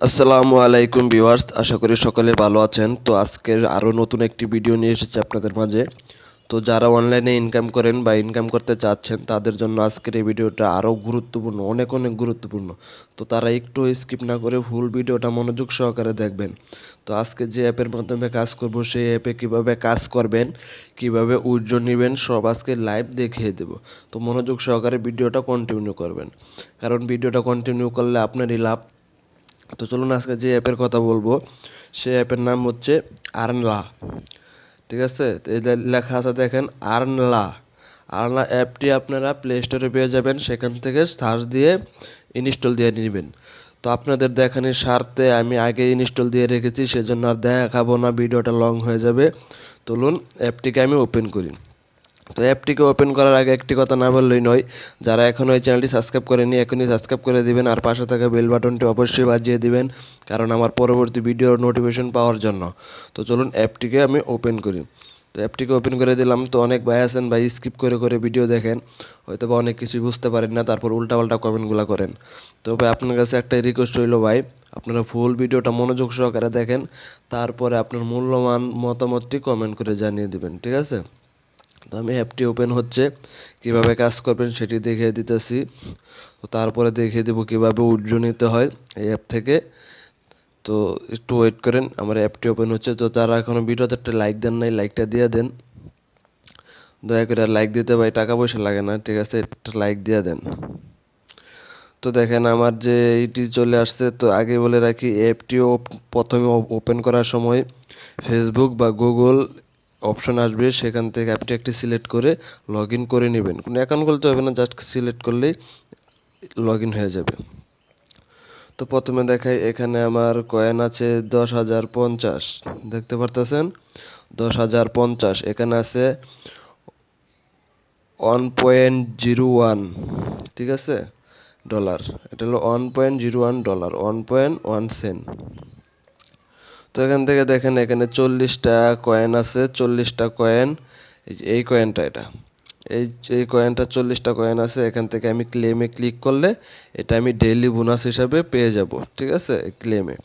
আসসালামু আলাইকুম ভিউয়ার্স, আশা করি সকলে ভালো আছেন। তো আজকের আরও নতুন একটি ভিডিও নিয়ে এসেছি আপনাদের মাঝে। তো যারা অনলাইনে ইনকাম করেন বা ইনকাম করতে চাচ্ছেন তাদের জন্য আজকের এই ভিডিওটা আরও গুরুত্বপূর্ণ, অনেক অনেক গুরুত্বপূর্ণ। তো তারা একটু স্কিপ না করে ফুল ভিডিওটা মনোযোগ সহকারে দেখবেন। তো আজকে যে অ্যাপের মাধ্যমে কাজ করব সেই অ্যাপে কিভাবে কাজ করবেন, কিভাবে উইথড্র নেবেন সব আজকে লাইভ দেখিয়ে দেব। তো মনোযোগ সহকারে ভিডিওটা কন্টিনিউ করবেন, কারণ ভিডিওটা কন্টিনিউ করলে আপনারই লাভ। তো চলুন আজকে যে অ্যাপের কথা বলবো সেই অ্যাপের নাম হচ্ছে আর্নলা। ঠিক আছে, তো এই যে লেখা আছে দেখেন আর্নলা। আর্নলা অ্যাপটি আপনারা প্লে স্টোরে পেয়ে যাবেন, সেখান থেকে সার্চ দিয়ে ইনস্টল দিয়ে নেবেন। তো আপনাদের দেখানোর স্বার্থে আমি আগে ইনস্টল দিয়ে রেখেছি, সেজন্য আর দেখাবো না, ভিডিওটা লং হয়ে যাবে। চলুন অ্যাপটিকে আমি ওপেন করি। তো অ্যাপটিকে ওপেন করার আগে একটি কথা না বললেই নয়, যারা এখনও এই চ্যানেলটি সাবস্ক্রাইব করেনি এখনই সাবস্ক্রাইব করে দিবেন, আর পাশে থাকা বেল বাটনটি অবশ্যই বাজিয়ে দিবেন, কারণ আমার পরবর্তী ভিডিওর নোটিফিকেশন পাওয়ার জন্য। তো চলুন অ্যাপটিকে আমি ওপেন করি। তো অ্যাপটিকে ওপেন করে দিলাম। তো অনেক ভাই আছেন ভাই স্কিপ করে করে ভিডিও দেখেন, হয়তো বা অনেক কিছুই বুঝতে পারেন না, তারপর উল্টাপাল্টা কমেন্টগুলো করেন। তো ভাই আপনার কাছে একটাই রিকোয়েস্ট রইল ভাই, আপনারা ফুল ভিডিওটা মনোযোগ সহকারে দেখেন, তারপরে আপনার মূল্যবান মতামতটি কমেন্ট করে জানিয়ে দিবেন, ঠিক আছে? তো আমি অ্যাপটি ওপেন হচ্ছে, কিভাবে কাজ করবেন সেটি দেখিয়ে দিতেছি। তো তারপরে দেখিয়ে দেবো কিভাবে উইথড্র নিতে হয় এই অ্যাপ থেকে। তো একটু ওয়েট করেন, আমার অ্যাপটি ওপেন হচ্ছে। তো যারা এখনো ভিডিওতে একটা লাইক দেন নাই, লাইকটা দিয়ে দেন, দয়া করে লাইক দিতে ভাই, টাকা পয়সা লাগে না, ঠিক আছে? একটা লাইক দিয়ে দেন। তো দেখেন আমার যে এইটি চলে আসছে। তো আগে বলে রাখি, অ্যাপটিও প্রথমে ওপেন করার সময় ফেসবুক বা গুগল অপশন আসবে, সেখান থেকে অ্যাপটি একটি সিলেক্ট করে লগ ইন করে নেবেন। কোনো অ্যাকাউন্ট খুলতে হবে না, জাস্ট সিলেক্ট করলেই লগ ইন হয়ে যাবে। তো প্রথমে দেখাই, এখানে আমার কয়েন আছে 10,050, দেখতে পারতেছেন 10,050। এখানে আছে 1.01, ঠিক আছে, ডলার। এটা হলো $1.01, 1.1 সেন্ট। তো এখান থেকে দেখেন এখানে 40টা কয়েন আছে, 40টা কয়েন। এই কয়েনটা, এটা এই এই কয়েনটা 40টা কয়েন আছে। এখান থেকে আমি ক্লেমে ক্লিক করলে এটা আমি ডেইলি বোনাস হিসাবে পেয়ে যাব, ঠিক আছে, ক্লেমে।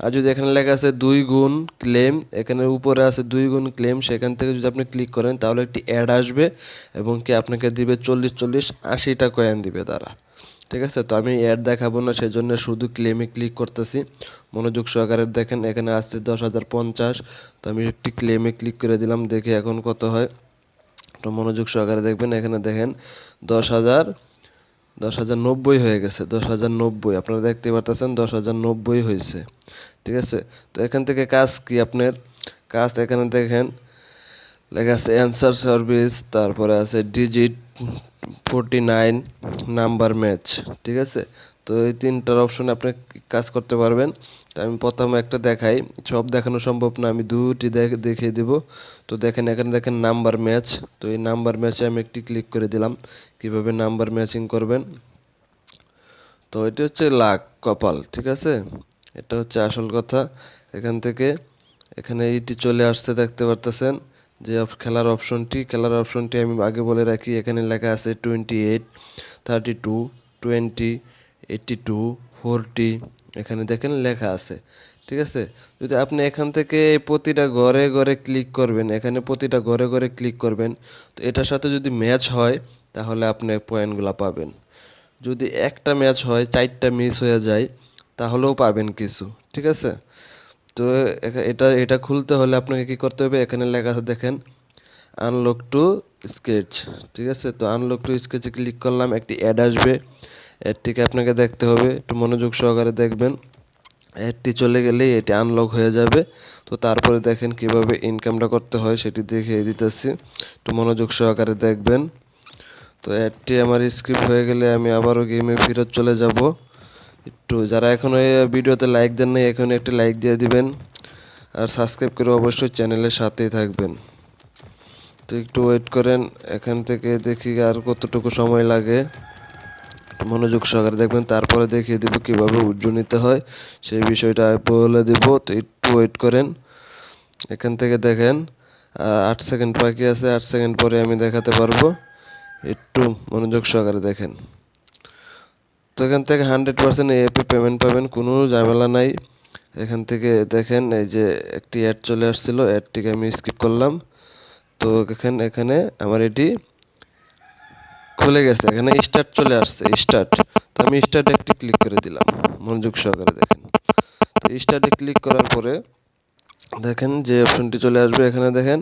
আর যদি এখানে লেখা আছে 2 গুণ ক্লেম, এখানে উপরে আছে 2 গুণ ক্লেম, সেখান থেকে যদি আপনি ক্লিক করেন তাহলে একটি অ্যাড আসবে এবং কি আপনাকে দিবে 40 কয়েন দিবে তারা, ঠিক আছে? তো আমি অ্যাড দেখাবো না, সেজন্য শুধু ক্লেমে ক্লিক করতেছি। মনোযোগ সহকারে দেখেন, এখানে আসছে 10,050। তো আমি একটি ক্লেমে ক্লিক করে দিলাম, দেখি এখন কত হয়। তো মনোযোগ সহকারে দেখবেন, এখানে দেখেন 10,000, 10,090 হয়ে গেছে, 10,090। আপনারা দেখতে পারতেছেন 10,090 হয়েছে, ঠিক আছে? তো এখান থেকে কাজ কি আপনার, কাজ এখানে দেখেন লেখা আছে অ্যান্সার সার্ভিস, তারপরে আছে ডিজিট 49, নাম্বার ম্যাচ, ঠিক আছে? তো এই তিনটার অপশনে আপনি কাজ করতে পারবেন। তো আমি প্রথমে একটা দেখাই, সব দেখানো সম্ভব না, আমি দুটি দেখিয়ে দিব। তো দেখেন এখানে দেখেন নাম্বার ম্যাচ। তো এই নাম্বার ম্যাচে আমি একটি ক্লিক করে দিলাম। কিভাবে নাম্বার ম্যাচিং করবেন, তো এটা হচ্ছে লাক, কপাল, ঠিক আছে? এটা হচ্ছে আসল কথা। এখান থেকে এখানে এইটি চলে আসছে, দেখতে পারতেছেন যে খেলার অপশনটি আমি আগে বলে রাখি। এখানে লেখা আছে 28, 32, 20, 82, 40, এখানে দেখেন লেখা আছে, ঠিক আছে? যদি আপনি এখান থেকে প্রতিটা ঘরে ঘরে ক্লিক করবেন, এখানে প্রতিটা ঘরে ঘরে ক্লিক করবেন, তো এটার সাথে যদি ম্যাচ হয় তাহলে আপনি পয়েন্টগুলো পাবেন। যদি একটা ম্যাচ হয়, 4টা মিস হয়ে যায়, তাহলেও পাবেন কিছু, ঠিক আছে? তো এটা এটা খুলতে হলে আপনাকে কি করতে হবে, এখানে লেখা আছে দেখেন আনলক টু স্কেচ, ঠিক আছে? তো আনলক টু স্কেচে ক্লিক করলাম, একটি অ্যাড আসবে। অ্যাডটিকে আপনাকে দেখতে হবে, একটু মনোযোগ সহকারে দেখবেন। অ্যাডটি চলে গেলেই এটি আনলক হয়ে যাবে। তো তারপরে দেখেন কিভাবে ইনকামটা করতে হয় সেটি দেখিয়ে দিতেছি, একটু মনোযোগ সহকারে দেখবেন। তো অ্যাডটি আমার স্কিপ হয়ে গেলে আমি আবারও গেমে ফেরত চলে যাব। একটু যারা এখনো এই ভিডিওতে লাইক দেন নাই, এখন একটি লাইক দিয়ে দিবেন, আর সাবস্ক্রাইব করে অবশ্যই চ্যানেলের সাথেই থাকবেন। তো একটু ওয়েট করেন, এখান থেকে দেখি আর কতটুকু সময় লাগে, মনোযোগ সহকারে দেখবেন, তারপরে দেখিয়ে দিব কিভাবে উইথড্র নিতে হয়, সেই বিষয়টা বলে দিব। তো একটু ওয়েট করেন। এখান থেকে দেখেন 8 সেকেন্ড বাকি আছে, 8 সেকেন্ড পরে আমি দেখাতে পারবো। একটু মনোযোগ সহকারে দেখেন। তো এখান থেকে 100% এই অ্যাপে পেমেন্ট পাবেন, কোনো ঝামেলা নাই। এখান থেকে দেখেন এই যে একটি অ্যাড চলে আসছিল, অ্যাডটিকে আমি স্কিপ করলাম। তো এখানে আমার এটি খুলে গেছে, এখানে স্টার্ট চলে আসছে, স্টার্ট। তো আমি স্টার্টে একটি ক্লিক করে দিলাম, মনোযোগ সহকারে দেখেন। তো স্টার্টে ক্লিক করার পরে দেখেন যে অপশনটি চলে আসবে, এখানে দেখেন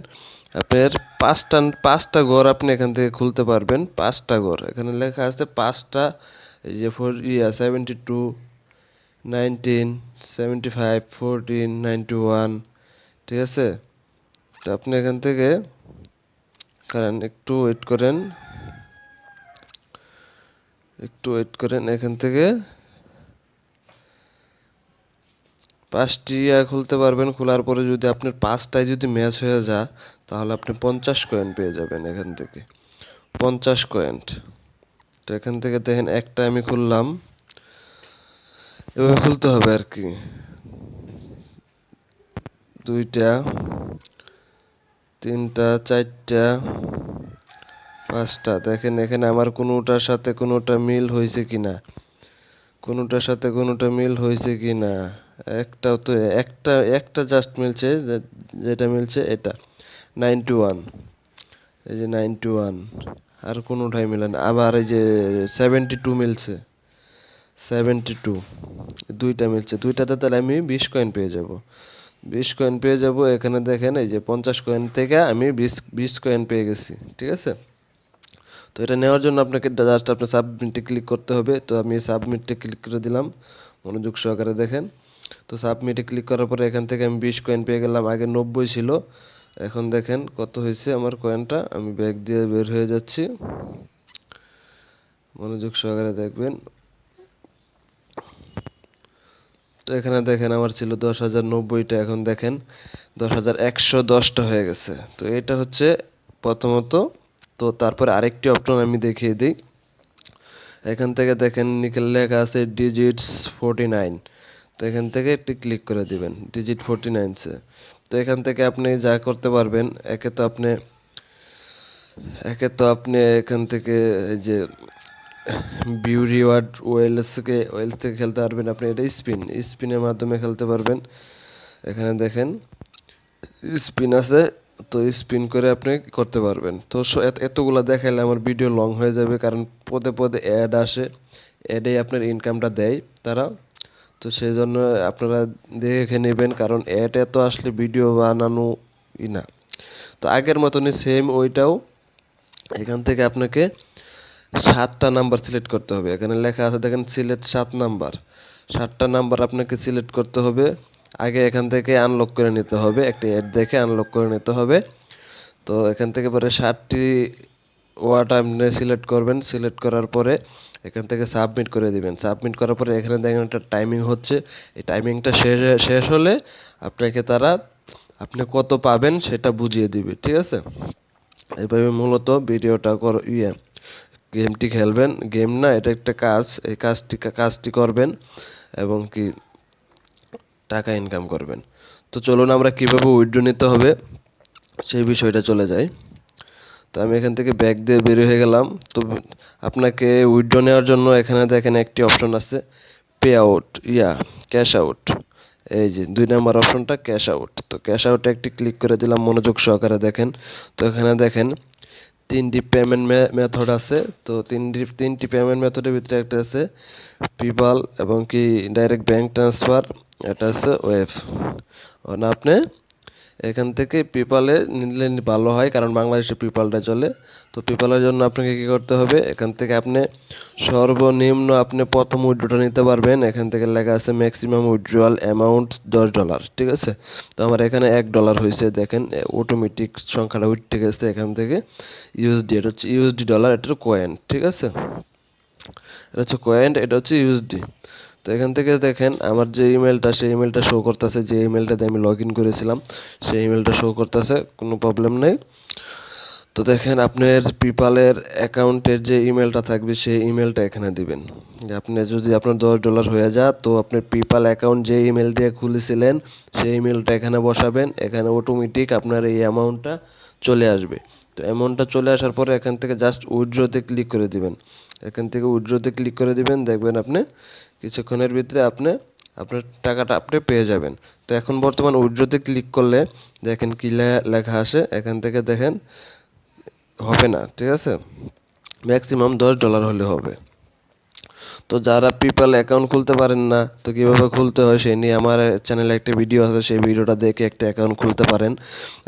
আপনার পাঁচটা ঘর আপনি এখান থেকে খুলতে পারবেন। পাঁচটা ঘর এখানে লেখা আছে, পাঁচটা এই যে 72, 19, 75, 14, 91, ঠিক আছে। তো আপনি এখান থেকে কারণ একটু ওয়েট করেন, এখান থেকে পাঁচটি খুলতে পারবেন। খোলার পরে যদি আপনার পাঁচটায় যদি ম্যাচ হয়ে যায়, তাহলে আপনি 50 কয়েন পেয়ে যাবেন এখান থেকে, 50 কয়েন। তো এখান থেকে দেখেন একটা আমি খুললাম, এভাবে খুলতে হবে আর কি। দুইটা, তিনটা, চারটা, পাঁচটা। দেখেন এখানে আমার কোনোটার সাথে কোনোটা মিল হয়েছে কিনা, কোনোটার সাথে কোনোটা মিল হয়েছে কিনা। একটাও তো, একটা একটা জাস্ট মিলছে, যেটা মিলছে এটা 91, এই যে 91। আর কোনোটাই মিলে না। আবার এই যে 72 মিলছে, 72 দুইটা মিলছে, দুইটাতে তাহলে আমি 20 কয়েন পেয়ে যাব, 20 কয়েন পেয়ে যাব। এখানে দেখেন এই যে 50 কয়েন থেকে আমি 20 কয়েন পেয়ে গেছি, ঠিক আছে। তো এটা নেওয়ার জন্য আপনাকে জাস্ট আপনার সাবমিটে ক্লিক করতে হবে। তো আমি সাবমিটে ক্লিক করে দিলাম, মনোযোগ সহকারে দেখেন। তো সাবমিটে ক্লিক করার পরে এখান থেকে আমি 20 কয়েন পেয়ে গেলাম, আগে 90 ছিল। এখন দেখেন কত হয়েছে আমার কয়েনটা। আমি ব্যাগ দিয়ে বের হয়ে যাচ্ছি, মনোযোগ সহকারে দেখবেন। তো এখানে দেখেন আমার ছিল 10,090টা, এখন দেখেন 10,110টা হয়ে গেছে। তো এটা হচ্ছে প্রথমত। তো তারপরে আরেকটি অপশন আমি দেখিয়ে দিই। এখান থেকে দেখেন নিকেল লেখা আছে ডিজিটস 49। তো এখান থেকে একটি ক্লিক করে দিবেন ডিজিট 49 তো এখান থেকে আপনি যা করতে পারবেন, একে তো আপনি এখান থেকে এই যে ভিউ রিওয়ার্ড ওয়েলস থেকে খেলতে পারবেন। আপনি এটা স্পিনের মাধ্যমে খেলতে পারবেন। এখানে দেখেন স্পিন আছে, তো স্পিন করে আপনি করতে পারবেন। তো এতগুলা দেখাইলে আমার ভিডিও লং হয়ে যাবে, কারণ পদে পদে অ্যাড আসে, অ্যাডে আপনার ইনকামটা দেয় তারা। তো সেই জন্য আপনারা দেখে নেবেন, কারণ অ্যাড এত আসলে ভিডিও বানানো না। তো আগের মতনই সেম ওইটাও। এখান থেকে আপনাকে 7টা নাম্বার সিলেক্ট করতে হবে। এখানে লেখা আছে দেখেন সিলেক্ট 7 নাম্বার, 7টা নাম্বার আপনাকে সিলেক্ট করতে হবে। আগে এখান থেকে আনলক করে নিতে হবে, একটা অ্যাড দেখে আনলক করে নিতে হবে। তো এখান থেকে পরে 7টি ওয়ার্ড আপনি সিলেক্ট করবেন, সিলেক্ট করার পরে এখান থেকে সাবমিট করে দিবেন। সাবমিট করার পরে এখানে দেখেন একটা টাইমিং হচ্ছে, এই টাইমিংটা শেষ হলে আপনাকে তারা আপনি কত পাবেন সেটা বুঝিয়ে দিবে, ঠিক আছে। এইভাবে মূলত ভিডিওটা গেমটি খেলবেন। গেম না, এটা একটা কাজ, এই কাজটি করবেন এবং কি টাকা ইনকাম করবেন। তো চলুন আমরা কিভাবে উইথড্র নিতে হবে সেই বিষয়টা চলে যাই। তো আমি এখান থেকে ব্যাক দিয়ে বের হয়ে গেলাম। তো আপনাকে উইথড্র নেওয়ার জন্য এখানে দেখেন একটি অপশন আছে, পে আউট, ক্যাশ আউট। এই যে 2 নম্বর অপশনটা ক্যাশ আউট। তো ক্যাশ আউটে একটি ক্লিক করে দিলাম, মনোযোগ সহকারে দেখেন। তো এখানে দেখেন 3টি পেমেন্ট মেথড আছে। তো তিনটি পেমেন্ট মেথডের ভিতরে একটা আছে পেপাল এবং কি ডাইরেক্ট ব্যাংক ট্রান্সফার, এটা আছে ওয়েভ। না, আপনি এখান থেকে পেপালে নিলে ভালো হয়, কারণ বাংলাদেশে পেপালটা চলে। তো পেপালের জন্য আপনাকে কি করতে হবে, এখান থেকে আপনি সর্বনিম্ন আপনি প্রথম উইথড্রটা নিতে পারবেন। এখান থেকে লেখা আছে ম্যাক্সিমাম উইথড্রয়াল অ্যামাউন্ট $10, ঠিক আছে। তো আমার এখানে $1 হয়েছে, দেখেন অটোমেটিক সংখ্যাটা উঠে গেছে এখান থেকে। ইউএসডি, এটা হচ্ছে ইউএসডি ডলার, এটা কয়েন, ঠিক আছে। এটা হচ্ছে কয়েন, এটা হচ্ছে ইউএসডি। তো এখান থেকে দেখেন আমার যে ইমেলটা, সেই ইমেলটা শো করতেছে, যে ইমেলটাতে আমি লগ ইন করেছিলাম সেই ইমেলটা শো করতেছে, কোনো প্রবলেম নেই। তো দেখেন আপনার পেপালের অ্যাকাউন্টের যে ইমেলটা থাকবে সেই ইমেলটা এখানে দিবেন। আপনি যদি আপনার $10 হয়ে যায়, তো আপনার পেপাল অ্যাকাউন্ট যে ইমেল দিয়ে খুলেছিলেন সেই ইমেলটা এখানে বসাবেন। এখানে অটোমেটিক আপনার এই অ্যামাউন্টটা চলে আসবে। তো অ্যামাউন্টটা চলে আসার পরে এখান থেকে জাস্ট উইথড্রতে ক্লিক করে দিবেন। এখান থেকে উইথড্রতে ক্লিক করে দিবেন, দেখবেন আপনি কিছুক্ষণের ভিতরে আপনার টাকাটা আপনি পেয়ে যাবেন। তো এখন বর্তমান উইথড্রতে ক্লিক করলে দেখেন কি লেখা আসে, এখান থেকে দেখেন হবে না, ঠিক আছে, ম্যাক্সিমাম $10 হলে হবে। তো যারা পেপ্যাল অ্যাকাউন্ট খুলতে পারেন না, তো কিভাবে খুলতে হয় সেই নিয়ে আমার চ্যানেলে একটা ভিডিও আছে, সেই ভিডিওটা দেখে একটা অ্যাকাউন্ট খুলতে পারেন।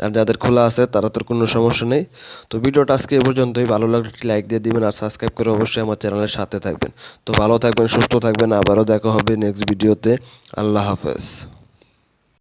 আর যাদের খোলা আছে তারা তো কোনো সমস্যা নেই। তো ভিডিওটা আজকে এ পর্যন্তই, ভালো লাগলে একটি লাইক দিয়ে দিবেন আর সাবস্ক্রাইব করে অবশ্যই আমার চ্যানেলের সাথে থাকবেন। তো ভালো থাকবেন, সুস্থ থাকবেন, আবারও দেখা হবে নেক্সট ভিডিওতে। আল্লাহ হাফেজ।